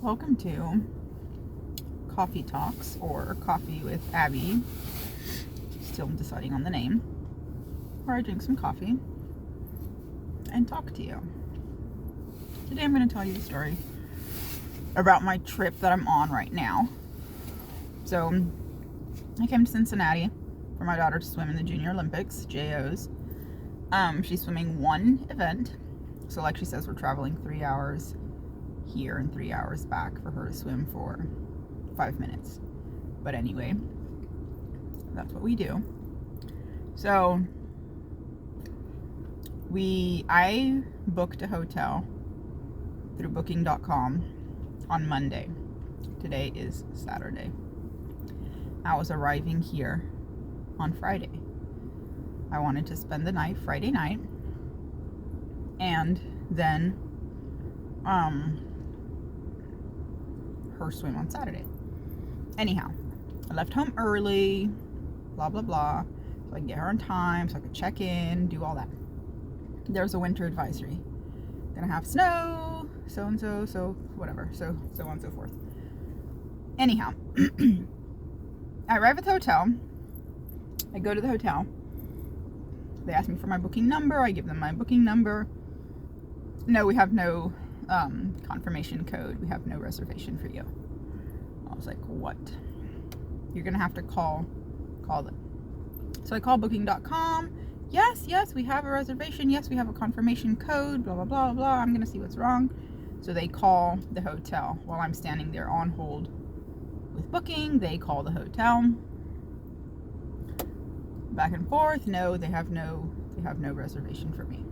Welcome to Coffee Talks, or Coffee with Abbey. Still deciding on the name. Where I drink some coffee and talk to you. Today I'm going to tell you the story about my trip that I'm on right now. So I came to Cincinnati for my daughter to swim in the Junior Olympics, JOs. She's swimming one event. So like she says, we're traveling 3 hours here and 3 hours back for her to swim for 5 minutes. But anyway, that's what we do. So I booked a hotel through booking.com on Monday. Today is Saturday. I was arriving here on Friday. I wanted to spend the night, Friday night, and then her swim on Saturday. Anyhow, I left home early, blah blah blah, so I could get her on time, so I could check in, do all that. There's a winter advisory. Gonna have snow, so and so, so whatever, so on and so forth. Anyhow, I arrive at the hotel. I go to the hotel. They ask me for my booking number. I give them my booking number. No, we have no confirmation code. We have no reservation for you. I was like, what? You're gonna have to call them. So I call booking.com. Yes, we have a reservation. Yes, we have a confirmation code. Blah blah blah blah. I'm gonna see what's wrong. So they call the hotel while I'm standing there on hold with booking. They call the hotel. Back and forth. No, they have no reservation for me.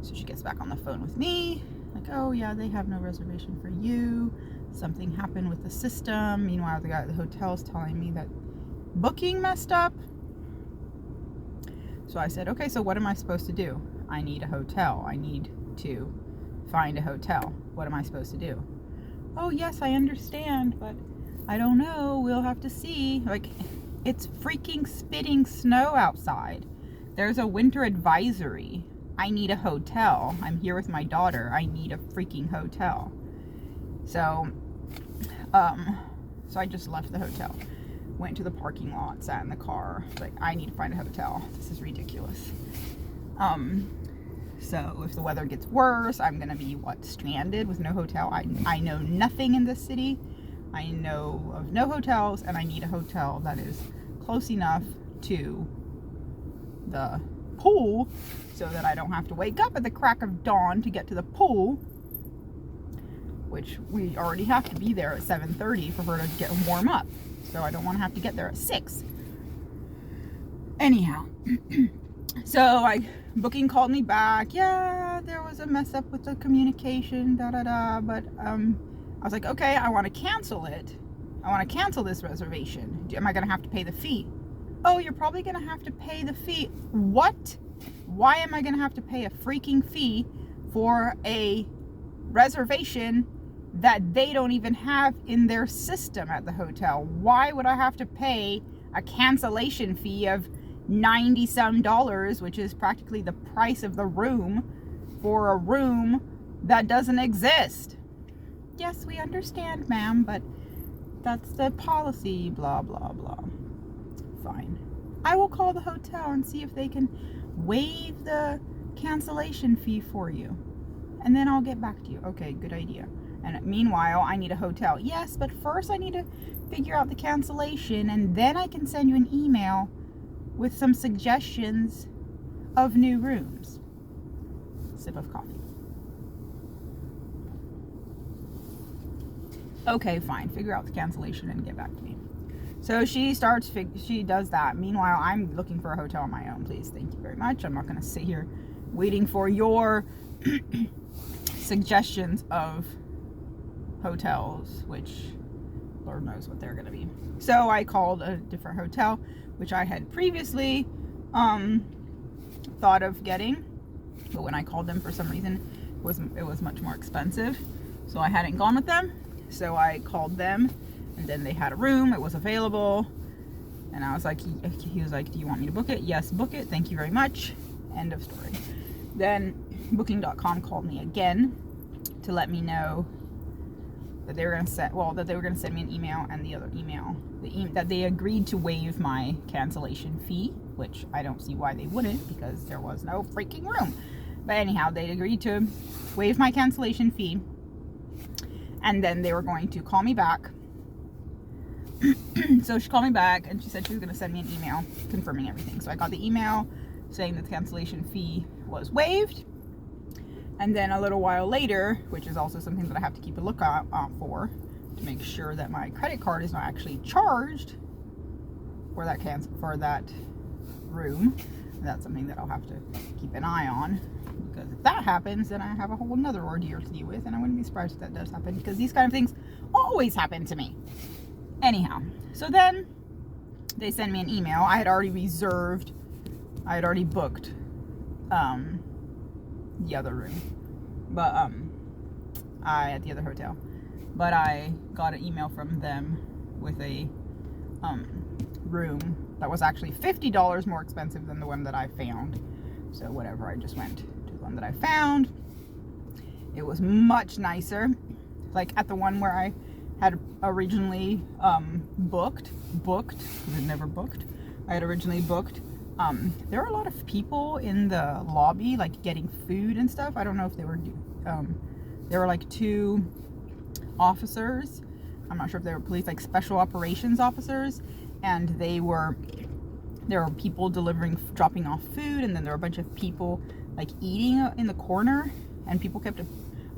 So she gets back on the phone with me, like, oh yeah, they have no reservation for you. Something happened with the system. Meanwhile, the guy at the hotel is telling me that booking messed up. So I said, okay, so what am I supposed to do? I need a hotel. I need to find a hotel. What am I supposed to do? Oh yes, I understand, but I don't know. We'll have to see. Like, it's freaking spitting snow outside. There's a winter advisory. I need a hotel. I'm here with my daughter. I need a freaking hotel. So I just left the hotel. Went to the parking lot, sat in the car. Like, I need to find a hotel. This is ridiculous. So if the weather gets worse, I'm gonna be stranded with no hotel. I know nothing in this city. I know of no hotels, and I need a hotel that is close enough to the pool so that I don't have to wake up at the crack of dawn to get to the pool, which we already have to be there at 7:30 for her to get warm up. So I don't want to have to get there at 6. Anyhow, so booking called me back. Yeah, there was a mess up with the communication, but I was like, okay, I want to cancel it. I want to cancel this reservation. Am I going to have to pay the fee? Oh, you're probably going to have to pay the fee. What? Why am I going to have to pay a freaking fee for a reservation that they don't even have in their system at the hotel? Why would I have to pay a cancellation fee of $90 some, which is practically the price of the room, for a room that doesn't exist? Yes, we understand, ma'am, but that's the policy, blah, blah, blah. Fine. I will call the hotel and see if they can waive the cancellation fee for you. And then I'll get back to you. Okay, good idea. And meanwhile, I need a hotel. Yes, but first I need to figure out the cancellation, and then I can send you an email with some suggestions of new rooms. Sip of coffee. Okay, fine. Figure out the cancellation and get back to me. So she does that. Meanwhile, I'm looking for a hotel on my own. Please, thank you very much. I'm not going to sit here waiting for your suggestions of hotels, which Lord knows what they're going to be. So I called a different hotel, which I had previously thought of getting, but when I called them, for some reason, it was much more expensive. So I hadn't gone with them. So I called them, and then they had a room. It was available, and I was like, he was like, do you want me to book it? Yes, book it. Thank you very much. End of story. Then booking.com called me again to let me know that they were going to send me an email, and the other email, that they agreed to waive my cancellation fee, which I don't see why they wouldn't, because there was no freaking room. But anyhow, they agreed to waive my cancellation fee, and then they were going to call me back. So she called me back, and she said she was going to send me an email confirming everything. So I got the email saying that the cancellation fee was waived. And then a little while later, which is also something that I have to keep a lookout for, to make sure that my credit card is not actually charged for that room. And that's something that I'll have to keep an eye on, because if that happens, then I have a whole nother ordeal to deal with, and I wouldn't be surprised if that does happen, because these kind of things always happen to me. Anyhow, so then they send me an email. I had already booked the other room, but at the other hotel, but I got an email from them with a room that was actually $50 more expensive than the one that I found. So whatever, I just went to the one that I found. It was much nicer, like at the one where I had originally booked, because I'd never booked. I had originally booked. There were a lot of people in the lobby, like getting food and stuff. I don't know if they were, there were like 2 officers. I'm not sure if they were police, like special operations officers. And there were people dropping off food. And then there were a bunch of people like eating in the corner. And people kept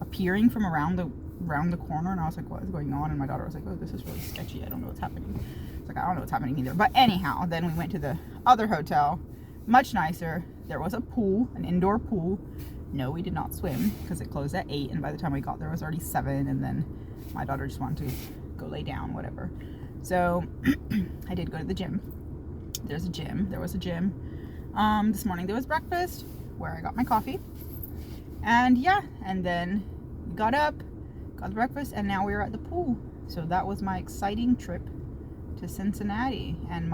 appearing from around the corner. And I was like, what is going on? And my daughter was like, oh, this is really sketchy. I don't know what's happening. Like, I don't know what's happening either. But anyhow, then we went to the other hotel, much nicer. There was a pool, an indoor pool. No, we did not swim because it closed at 8, and by the time we got there it was already 7, and then my daughter just wanted to go lay down, whatever. So I did go to the gym. There was a gym. This morning there was breakfast where I got my coffee, and yeah, and then we got up, got the breakfast, and now we were at the pool. So that was my exciting trip to Cincinnati, and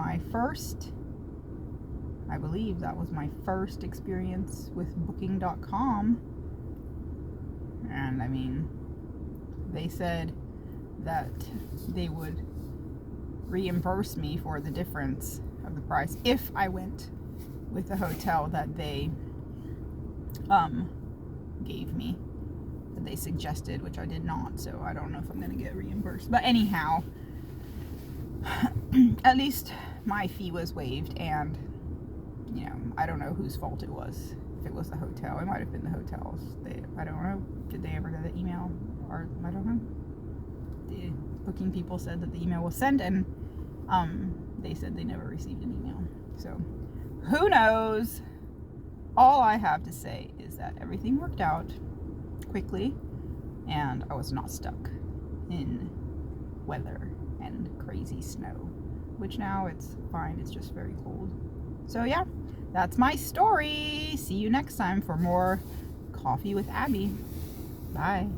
I believe that was my first experience with booking.com. And I mean, they said that they would reimburse me for the difference of the price if I went with the hotel that they gave me, that they suggested, which I did not. So I don't know if I'm going to get reimbursed, but anyhow, at least my fee was waived, and you know, I don't know whose fault it was. If it was the hotel, it might have been the hotel's. I don't know. Did they ever get the email? Or I don't know. The booking people said that the email was sent, and they said they never received an email. So who knows? All I have to say is that everything worked out quickly, and I was not stuck in weather and crazy snow, which now it's fine. It's just very cold. So yeah, that's my story. See you next time for more Coffee with Abby. Bye.